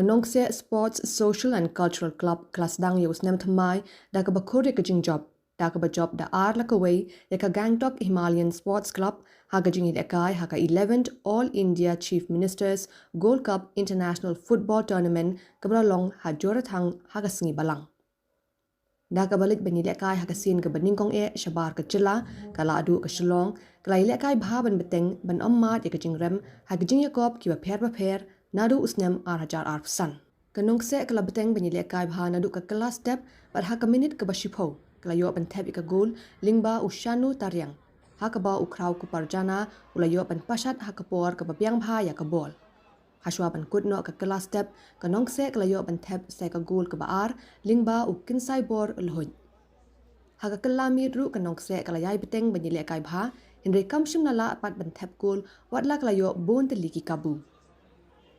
Nongkseh Sports Social and Cultural Club kelas Sdang yo snem thymmai da ka khur ka jingjop da ka job da ar la ka way ya ka Gangtok Himalayan Sports Club ha ka jingialehkai ha ka 11th All India Chief Ministers Gold Cup International Football Tournament ka Balang ha Jorethang ha ka sngi Balang da ka balik jingialehkai ha ka sin ka baningkong shabar ka chila ka la adu ka shlong ka ilehkai bha ban beteng ban ammat ya ka jingrem ha ka jingyakop ki ba pher nadu usnem ar hajar ar san Nongkseh kala beteng jingialehkai bha nadu ka kelas step par ha ka minute ka bashipho kala yo ban thep ka gol lingba ushanu taryang ha ka ba ukraw ku parjana ula yo ban pashat ha ka por ka babyang bha ya ka bol Hashwa ban kutno ka kelas step Nongkseh kala yo ban thep se ka gol ka baar lingba u kinsai bor lhoy ha ka kalami ru Nongkseh kala yai beteng jingialehkai bha hinre kamshim nala pat ban thep gol watla kala yo bon te liki kabu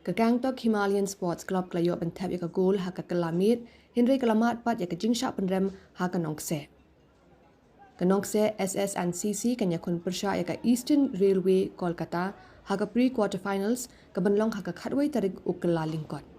ka Gangtok Himalayan Sports Club kala yo ban thep ya ka gol ha ka kalamit hinre kalamat pat ya ka jingsha panrem ha ka Nongkseh Nongkseh SS&CC kanya kun persha ya ka Eastern Railway Kolkata ha ka pre-quarterfinals ka banlong ha ka khatway tarik ukala lingkot